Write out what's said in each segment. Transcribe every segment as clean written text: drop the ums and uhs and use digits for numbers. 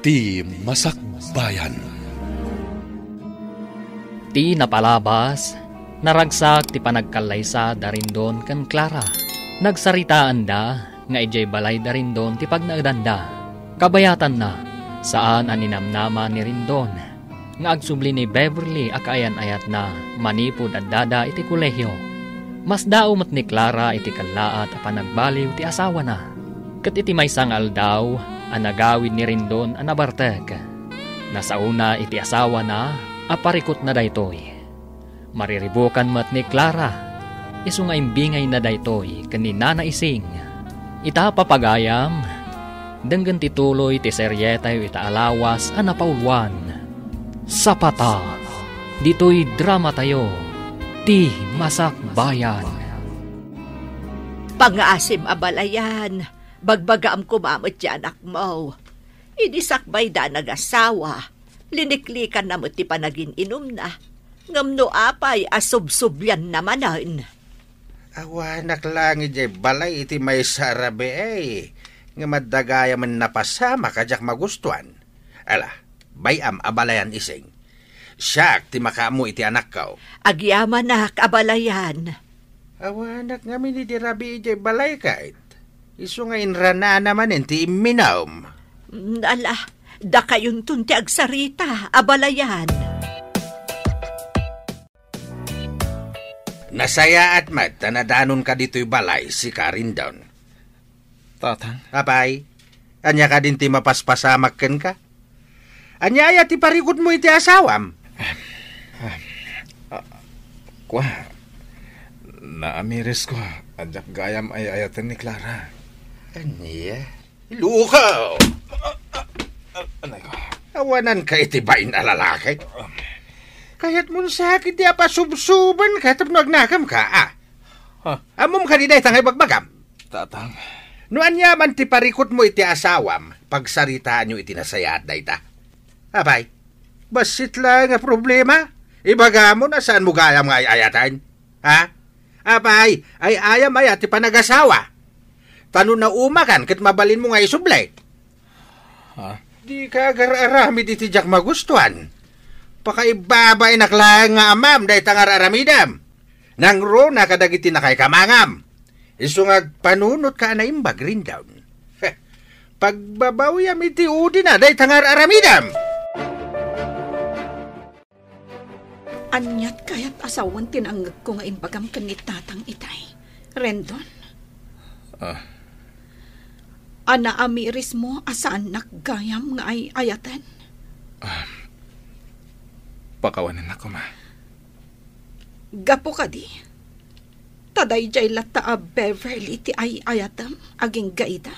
Ti Masakbayan. Ti napalabas, naragsak ti panagkalaysa darin doon kan Clara. Nagsaritaan da, nga ijay balay darin doon ti pagnaadanda. Kabayatan na, saan aninamnama ni Rindon. Nga agsubli ni Beverly akayan-ayat na manipod at dada iti kolehyo. Mas daumot ni Clara iti kalaat a panagbaliw ti asawa na. Kat iti may sangal daw, anagawid ni Rindon anabarteg. Nasauna iti asawa na, aparikot na daytoy. Mariribukan mat ni Clara, iso nga imbingay na daytoy kanina na ising. Ita papagayam, denggan tituloy ti seryetay ita alawas anapauluan. Sapata, ditoy drama tayo, ti Masakbayan. Pangasim abalayan, bagbagaam kumamot ti anak mo. Idisakbay da nag-asawa, liniklikan na mo ti panagin inom na. Ngamno apay asubsubyan namanan. Awanak lang iti balay iti may sarabe nga madagaya man napasama kajak magustuhan. Ala, bayam abalayan ising. Siyak ti makamu iti anak kao. Agyaman na abalayan. Awanak nga minidirabi iti balay kahit. Iso nga inrana naman ti iminawm. Ala, da kayon ti agsarita, abalayan. Nasaya at mat, tanadanon ka dito'y balay si Carindon. Tatang? Apay, anya ka din ti mapaspasamakken ka? Anya ti parikot mo iti asawam? Kwa, naamiris ko, adyak gayam ay ayatan ni Clara. Anya? Lukaw! Anay ko? Awanan ka iti bain na lalaki? Kaya't mo sakit di apa subsuban ka tapno agnakam ka, Amom ka di day tangay bagbagam. Tatang. Nuan yaman ti parikot mo iti asawam, pagsaritaan nyo iti nasaya at day ta. Abay, basit lang nga problema. Ibaga mo na saan mo gayam nga ayatan? Ha? Abay, ay ayam ayat ti panag-asawa. Tanong na umakan kat mabalin mo nga isublay. Ha? Di ka agararami di tijak magustuhan. Pakaibabay naklang nga amam dahi tangar aramidam. Nang ro na kadagiti na kay kamangam. Iso nga panunot ka na imbag rin down. Pagbabawiyam iti udi na dahi tangar aramidam. Anyat kaya't asawan tinanggag ko nga imbagam kanit tatang itay. Rendon? Ana amiris mo asaan nakgayam nga ay ayatan? Pakawanan ako, ma. Gapo ka di. Taday jay lata a Beverly ti ay ayatam aging gaida.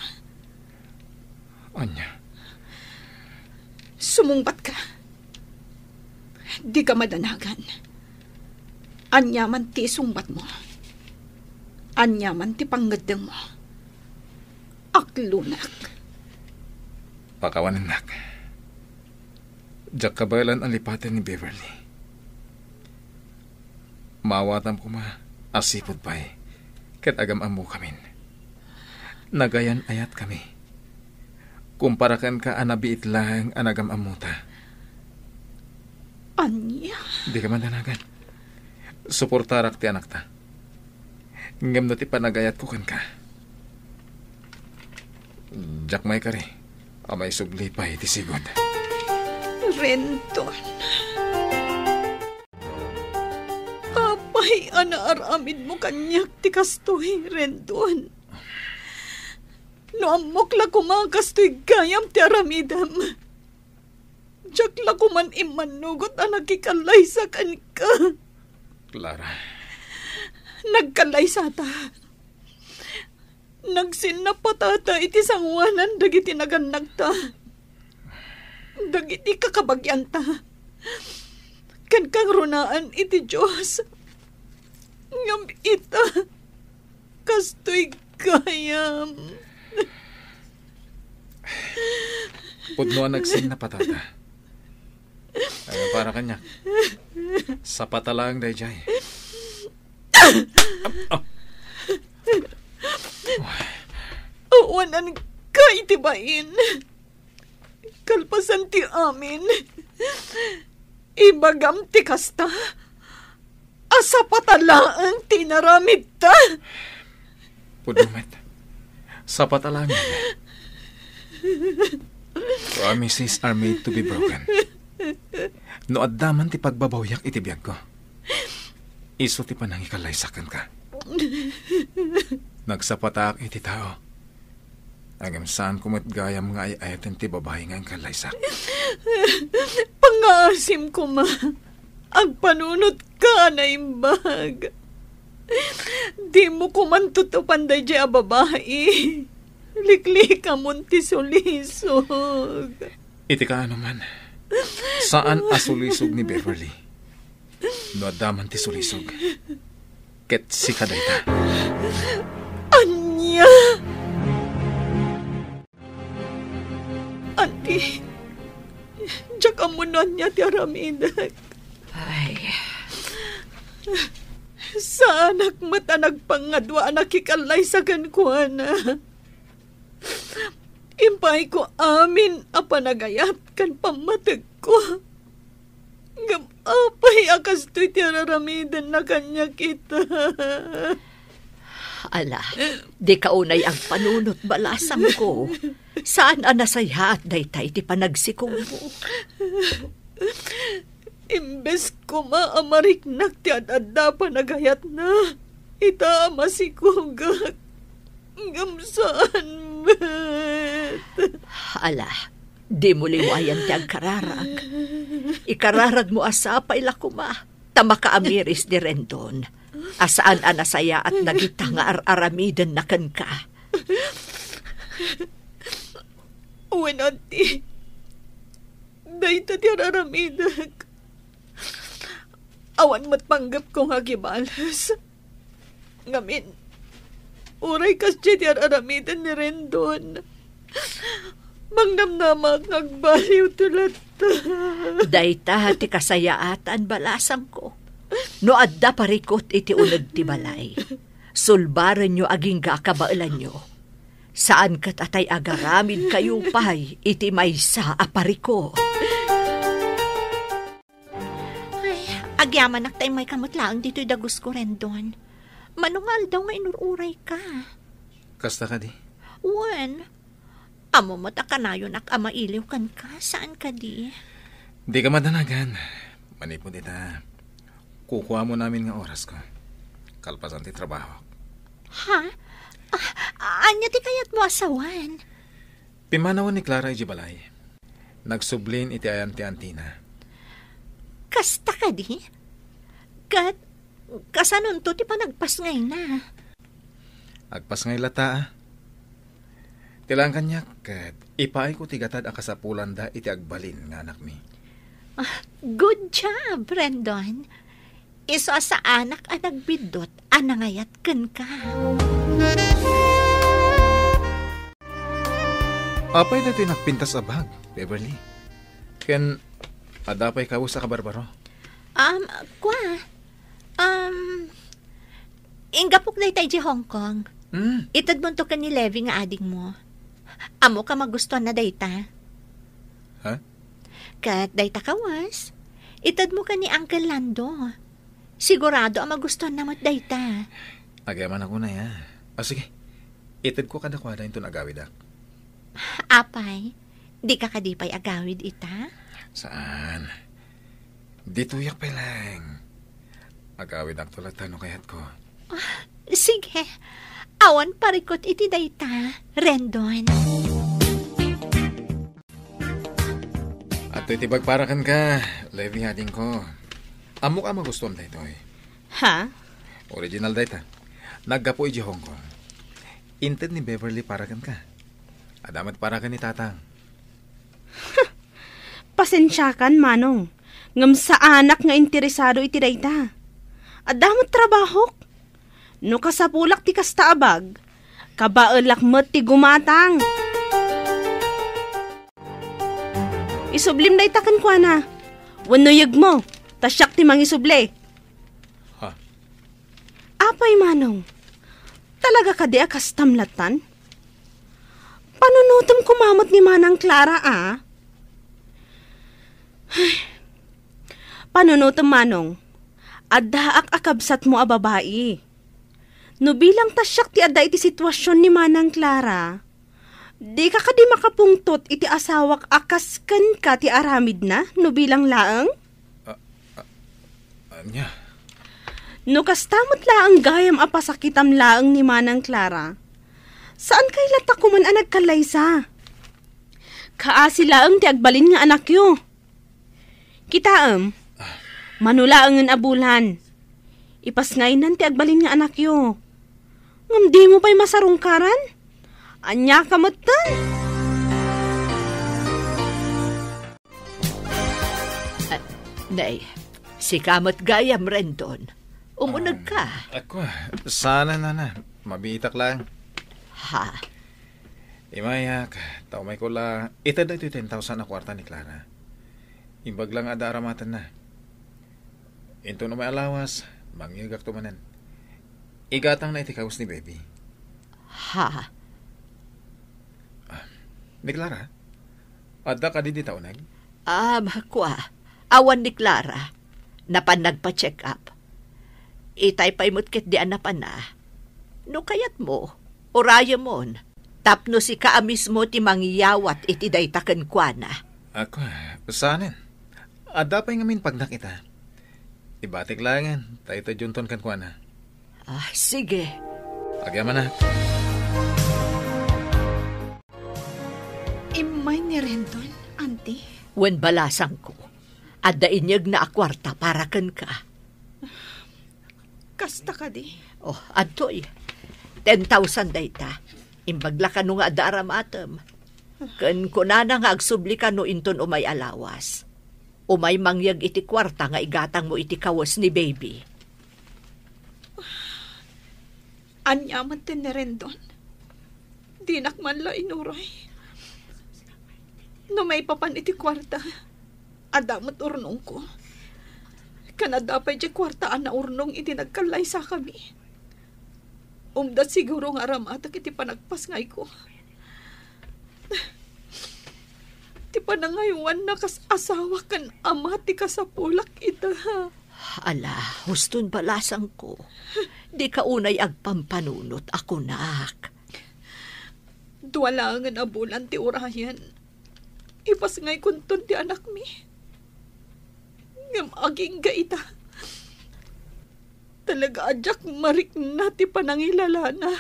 Anya? Sumungbat ka. Di ka madanagan. Anya man ti sungbat mo. Anya man ti panggadang mo. Aklunak. Pakawanan nak. Diyak kabalan ang lipatan ni Beverly. Mawatam ko asipod pa'y kat agam amo kamin. Nagayan ayat kami. Kumparakan ka anabiit lang anagam amuta. Anya? Di ka man danagan. Suportarak ti anak ta. Ngam na ti panagayat ko kan ka. Diyak may kari. Amay subli pa'y ti sigod. Rendon. Apay, anaaramid mo kanyak ti kastoy, Rendon. No amok la kumakastoy gayam ti aramidam. Diyak la kuman imanugot ang nakikalay sa kanika. Clara. Nagkalay sa ta. Nagsinapatata iti sangwanan dagiti naganag ta. Dagiti kakabagyan ta. Kan kang runaan iti Diyos. Ngam ita. Kastoy gayam. Pudno nagsin na patata. Ay, para kanya. Sa patalang dayjay. Awanan ka itibain. kalpasan ti amin. Ibagam ti kasta. Asa patalaang tinaramid ta. Pudumet, sapat alangin. Promises are made to be broken. No addaman ti pagbabawyak iti biyag ko. Iso ti panangikalaysakan ka. Nagsapatak iti tao. Agam saan kumatgayam nga ayaten ti babae nga ang kalaysak. Pangasim ko ma. Ang panunot ka na imbag. Di mo kumantutupan day di a babae. Likli ka munti sulisog. Iti ka ano man. Saan asulisog ni Beverly? No adaman ti sulisog. Ket si kadayta. Anya! Auntie, diyak amunan niya ti aramidak. Ay, Sa anak mata nagpangadwa nakikalay sa gankuana. Impay ko amin apanagayat kan pamatag ko. Apay akas to'y tiraramidan na kanya kita. ala, di kaunay ang panunot balasam ko. Saan anasaya at daytay ti panagsikong mo? Imbes ko maamariknak ti adada panagayat na. Ita masikugak. Gamsaan met. Ala, di mo liwayan ti ang kararag. Ikararag mo asapay lakuma. Tama ka amiris di Rendon. Asaan anasaya at nagita nga ar-aramidan na kan ka. Uwan ati. Dahita ti araramidag. Awan mo't panggap kong hagibalas. Ngamin, uray kas ti araramidan ni Rendon. Mangnamnamak nagbaliw tulad ta. Dayta ti kasayaatan balasam ko. No adda parikot iti uneg ti balay. Sulbaran nyo aging kakabailan nyo. Saan kat atay agaramid kayo pay iti maysa apariko. Ay, agyaman naktay may kamutlaang dito'y dagus ko Rendon. Manungal daw nga inururay ka. Kasta ka di? Wan, amo mo ta kanayon ak amailiw kan ka. Saan ka di? Di ka madanagan. Manipod ita. Kukuha mo namin nga oras ko. Kalpasan ti trabaho. Ha? Anya ti kayat mo asawan? Pimanawan ni Clara ijibalay. Nagsublin iti ayan ti Antina. Kasta ka di? Kasanon to ti panagpasngay na. Agpas ngay lata. Tilang kanyak kat ipaay ko tigatad ang kasapulan da iti agbalin nga anak mi. Good job, Rendon. Iso sa anak ang nagbidot, anangayat kan ka. Apay na ito'y nagpintas abag, Beverly. Ken, adapay ka sa kabarbaro. Ingapok na itay di Hong Kong. Hmm, Itad mo to ka ni Levi nga ading mo. Amo ka magustuhan na dayta. ha? Kat dayta kawas. Itad mo ka ni Uncle Lando. Sigurado ang magustuhan na mo't dayta. Agayaman ako na ya. Sige, itad ko kadakwada yung agawid ak. Apay, di ka kadipay agawid ita? Saan? Dito yak pa lang. Agawid ak tulad tanong kayat ko. Sige, awan parikot iti dayta, Rendon. At ito'y bagparakan ka, Levi ading ko. Amo ka magustuhan da ito eh. Ha? Original data. Naggapo iji Hong Kong. Inted ni Beverly parakan ka. Adamat parakan ni Tatang. Pasensyakan, Manong. Ngam sa anak nga interesado iti dayta. Adamot trabahok. No kasapulak ti kasta abag. Kabaelak met ti gumatang. Isublim dayta kan kuana. Wanuyag mo. Tasyak ti mangisuble. Ha? Apay, Manong. Talaga ka di akas tamlatan? Panunutom kumamot ni Manang Clara, ah? Panunutom manong, addaak akabsat mo a babae. No bilang tasyak ti adda iti sitwasyon ni Manang Clara, di ka kadi makapungtot iti asawak akasken ka ti aramid na no bilang laeng? Anya? No kastamot laeng gayam a pasakitam laeng ni Manang Clara, saan kay latak kuman a nagkalaysa? Kaasi laeng ti agbalin nga anak yo. Kitaem, manulaengen abulan. Ipasngaynan ti agbalin nga anak yo. Ngam di mo pa'y masarungkaran? Anya kamutan? Nay, si kamot gayam Rendon. Umunag ka. Ako, sana na. Mabitak lang. Ha? Imayak, taumay ko la. Ito na ito 10,000 na kwarta ni Clara. Imbag lang ada aramatan na. Into na may alawas, mangyagak tumanan. Igatang na itikawas ni baby. Ha? Ni Clara? Adda ka di taonag? Kwa. Awan ni Clara. Napan nagpa-check up. Itay pa'y mutkit di anapan na. No kayat mo, oraya mon. Tapno si kaamis mo ti mangyawat iti daytaken kwa na. Ako, saanin? Adda pa'y ngamin pag nakita. Ibatik langan, tayo junton kan kwa na. Sige. Agyaman na. Imay ni Rendon, auntie. Wen balasang ko. Adda inyag na akwarta para ken ka. Kasta ka di. Adtoy. 10,000 dayta. Imbagla ka no nga adda aramatem. Ken kunana nga agsubli ka no inton umay alawas. Umay mangyag iti kwarta nga igatang mo iti kawas ni baby. Anyaman tin ni Rendon. Dinak man la inuray. No may papan iti kwarta, adamot urnong ko. Kanadapay di kwartaan na urnong iti nagkalay sa kami. Umdat siguro nga ramatak iti panagpas ngay ko. Ti panangayuan na kas asawa kan ama ti kasapulak ita. Ala, huston balasang ko. Di ka unay agpampanunot ako nak. Duwalangan abulan ti urayan. Ipas ngay kuntun ti anak mi. Ngam aging gaita. Talaga adyak marik na ti panangilala na.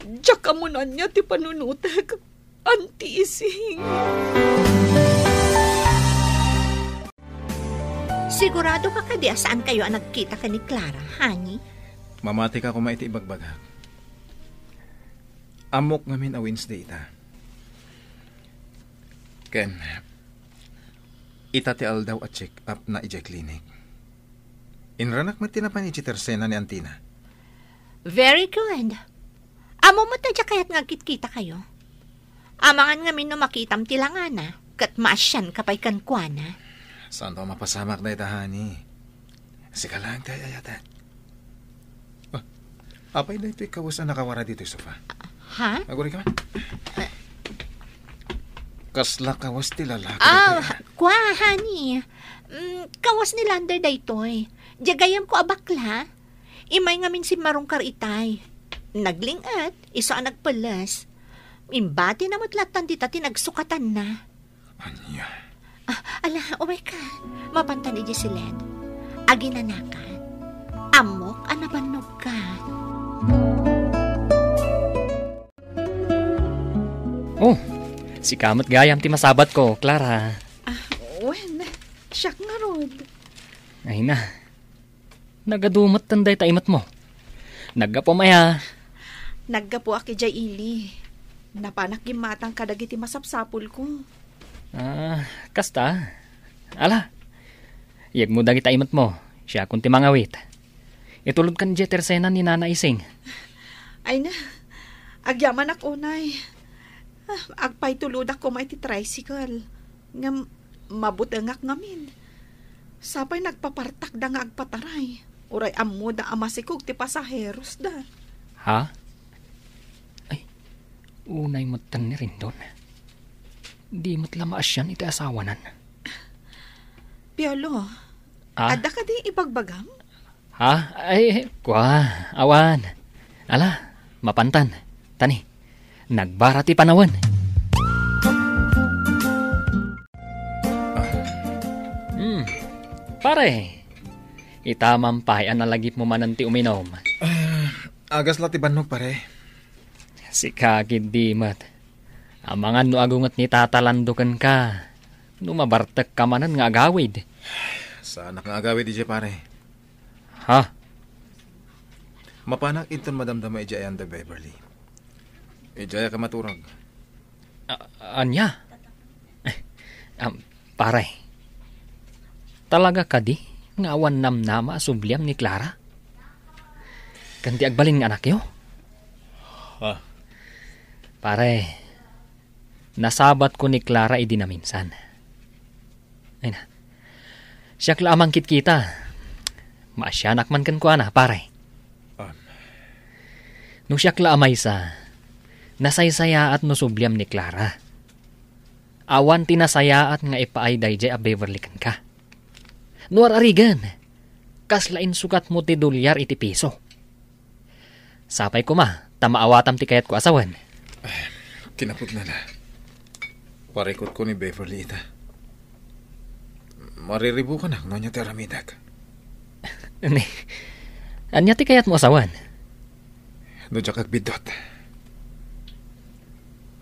Diyak amunan niya ti panunutek. Anti ising. Sigurado ka kadi saan kayo ang nagkita ka ni Clara, honey? Mamati ka kung maiti ibagbaga. Amok ngamin a Wednesday ita. Ken, ita ti aldaw at check up na ija clinic. Inranak mo tinapan iti tersena ni Antina. Very good. Amo mo tadya kaya't ngagkit-kita kayo. Amangan ngamin no makitam tilangana, kat maasyan kapay kankwana. Saan to mapasamak na itahani? Sika lang tayo yata. Apay na ito ikawas na nakawara dito sa sofa. Ha? Aguri ka man? Kasla kawas ti lalaki. Kwa, honey. Kawas ni Lander daytoy. Diyagayam ko abakla. Imay ngamin si Marungkar itay. Naglingat, isa ang nagpalas. Imbati na matlatan dita tinagsukatan na. Anya? Ala, oh my God. Mapantan iji si Led. Aginanakan. Amok, anabanog ka. Oh, si kamot gayam ti masabat ko, Clara. Wen, siyak nga rod. Ay na. Nagadumot tanday taimat mo. Nagapumaya. Naggapo aki jay ili. Napanak gimatang kadagiti masapsapul ko. Kasta. Ala. Iyag mo dagiti taimat mo. Siya kunti mangawit. Itulod kan di tersena ni Nana Ising. Ay na, agyaman ak unay. Agpay tulod ako may ti tricycle. Ngam, mabutangak ngamin. Sapay nagpapartak da nga agpataray. Uray ammo da amasikog ti pasaheros da. Ha? Ay, unay mo tan ni rin doon. Di mo't lamaas yan iti asawanan. Piolo, Ah? ada ka di ibagbagam? Ha? Ay, awan. Ala, mapantan. Tani, nagbara ti panawan. Pare, itamampayan na lagip mo mananti uminom. Agas latiban mo pare. Si kakid di mat. Amangan no agungot ni tatalandukan ka. Numabartek ka manan nga agawid. Sana nga agawid ije pare. Ha? Mapanak inton madamdama ije ayan da Beverly. Ije ka maturag. Anya? Pare, talaga ka di nga awan namnama subliam ni Clara? Kanti agbalin nga anak yo? Ha? Pare, nasabat ko ni Clara idi na minsan. Ay na, siyak lamang kit kita. Maasyanak man kan ko ana, pare. Nung siyak lamay sa, nasaysaya at nusubliam ni Clara. Awan tinasayaat nga ipaay dayjay a Beverly kan ka. Nuar arigan, kaslain sukat mo ti dolyar iti piso. Sapay ko ma, tamaawatam ti kayat ko asawan. Kinapot na na. Parikot ko ni Beverly ita. Mariribu ka na, no niya ti aramidag. Anya ti kayat mo asawan? No siya kagbidot.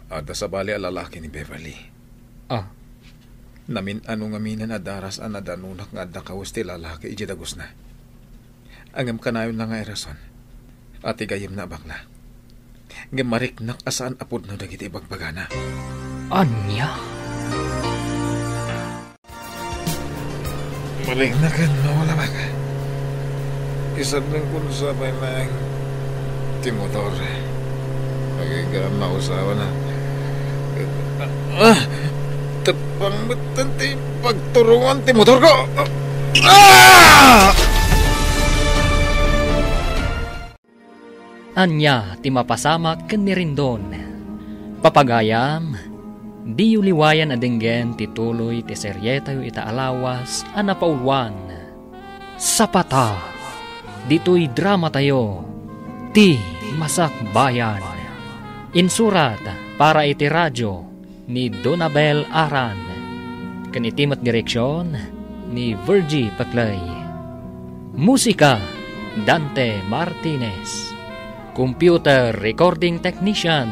Ada sa bali alalaki ni Beverly. Oh. Namin anong aminan adaras an adanunak nga adda kawas ti lalaki iji dagos na. Angam kanayon na nga erason. At igayim na bakla. Ngam mariknak asaan apod na dagiti ibagbagana. Anya? Mariknakan mawala ba ka? Isang lang kung sabay lang timotor. Magigam na usawa na. Tapang matanti pagturungan ti motor ko. Anya ti mapasamak ken ni Rindon. Papagayam, di uliwayan adenggen ti tuloy ti seryetayo ita alawas anapaulwan. Sapata, dito'y drama tayo, ti Masak Bayan. Insurat para iti radyo ni Donabel Aran. Kanitimat direksyon ni Virgie Paclay. Musika, Dante Martinez. Computer Recording Technician,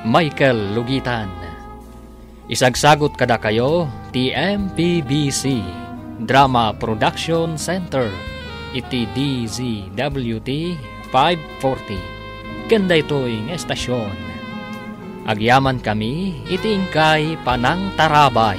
Michael Lugitan. Isagsagot kada kayo, TMPBC, Drama Production Center, iti DZWT 540. Ganda ito'y estasyon. Agyaman kami, iti ingkay Panang Tarabay.